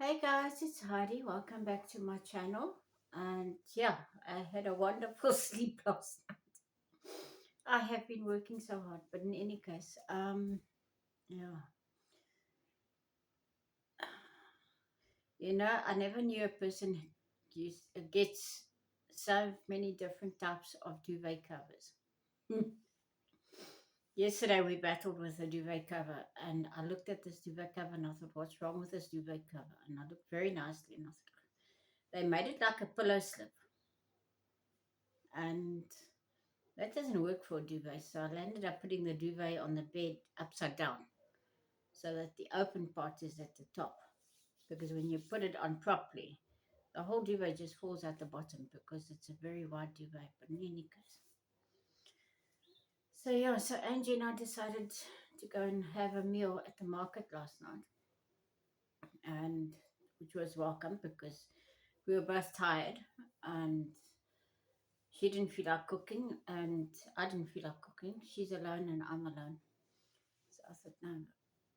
Hey guys, it's Heidi. Welcome back to my channel. And yeah, I had a wonderful sleep last night. I have been working so hard, but in any case, yeah, I never knew a person gets so many different types of duvet covers. Yesterday we battled with a duvet cover, and I looked at this duvet cover and I thought, "What's wrong with this duvet cover?" And I looked very nicely, and I thought, they made it like a pillow slip, and that doesn't work for a duvet, so I ended up putting the duvet on the bed upside down so that the open part is at the top. Because when you put it on properly, the whole duvet just falls out the bottom because it's a very wide duvet. But in any case, so yeah, so Angie and I decided to go and have a meal at the market last night, and which was welcome because we were both tired and she didn't feel like cooking and I didn't feel like cooking. She's alone and I'm alone. So I thought, no.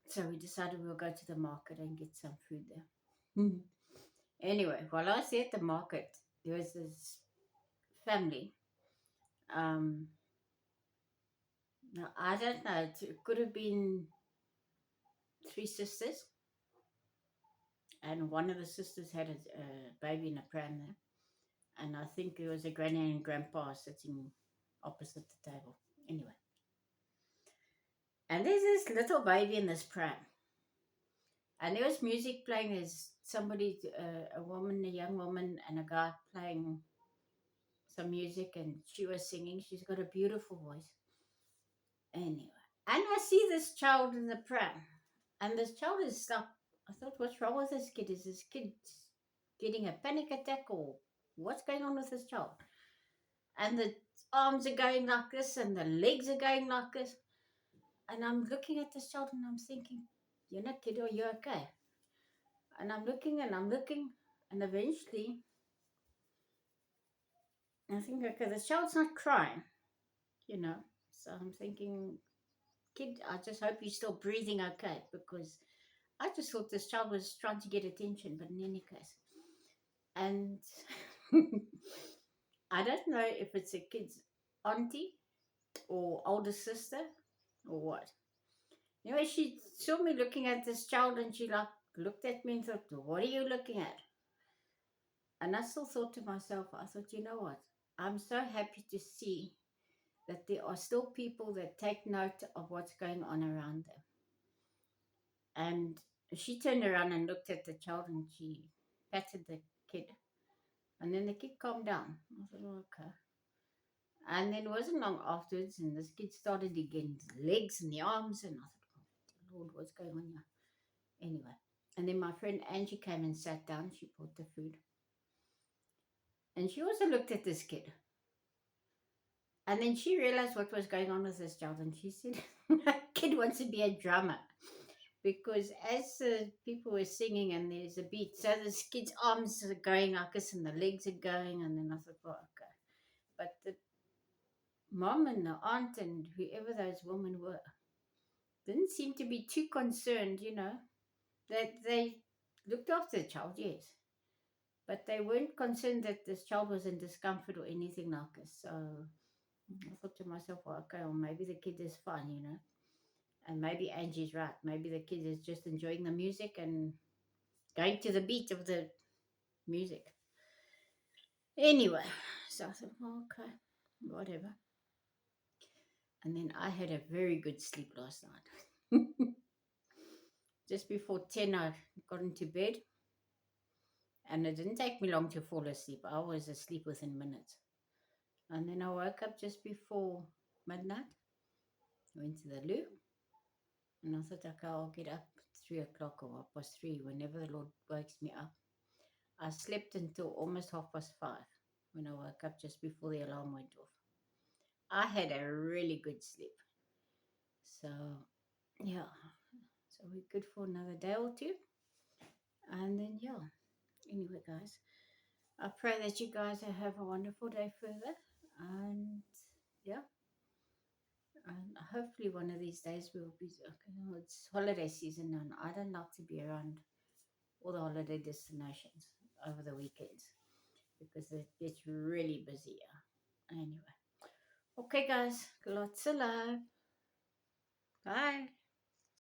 So we decided we'll go to the market and get some food there. Mhm. Anyway, while I was there at the market, there was this family. Um, Now, I don't know, it could have been three sisters, and one of the sisters had a baby in a pram there. And I think there was a granny and grandpa sitting opposite the table. Anyway, and there's this little baby in this pram. And there was music playing. There's somebody, a woman, a young woman, and a guy playing some music, and she was singing. She's got a beautiful voice. Anyway, and I see this child in the pram, and this child is stuck. I thought, what's wrong with this kid? Is this kid getting a panic attack, or what's going on with this child? And the arms are going like this, and the legs are going like this. And I'm looking at this child, and I'm thinking, kid, are you okay? And I'm looking, and eventually I think, okay, the child's not crying, you know. So I'm thinking, kid, I just hope you're still breathing okay because I just thought this child was trying to get attention, but in any case. And I don't know if it's a kid's auntie or older sister or what. Anyway, she saw me looking at this child and she like looked at me and thought, what are you looking at? And I still thought to myself, I thought, you know what? I'm so happy to see that there are still people that take note of what's going on around them. And she turned around and looked at the child and she patted the kid. And then the kid calmed down. I thought, oh, okay. And then it wasn't long afterwards, and this kid started again, the legs and the arms. And I thought, oh, Lord, what's going on here? Anyway. And then my friend Angie came and sat down. She brought the food. And she also looked at this kid. And then she realized what was going on with this child. And she said, that kid wants to be a drummer. Because as people were singing and there's a beat, so this kid's arms are going like this and the legs are going, and then I thought, well, okay. But the mom and the aunt and whoever those women were didn't seem to be too concerned, that they looked after the child, yes. But they weren't concerned that this child was in discomfort or anything like this. So I thought to myself, well, okay, well, maybe the kid is fine. And maybe Angie's right. Maybe the kid is just enjoying the music and going to the beat of the music. Anyway, so I thought, oh, okay, whatever. And then I had a very good sleep last night. Just before 10, I got into bed, and it didn't take me long to fall asleep. I was asleep within minutes. And then I woke up just before midnight, went to the loo, and I thought, okay, I'll get up 3 o'clock or 3:30, whenever the Lord wakes me up. I slept until almost 5:30 when I woke up just before the alarm went off. I had a really good sleep. So, yeah. So we're good for another day or two. And then, yeah. Anyway, guys, I pray that you guys have a wonderful day further. And, yeah. And hopefully one of these days we'll be, okay, it's holiday season and I don't like to be around all the holiday destinations over the weekends because it gets really busy. Yeah. Anyway, okay, guys, lots of love. Bye.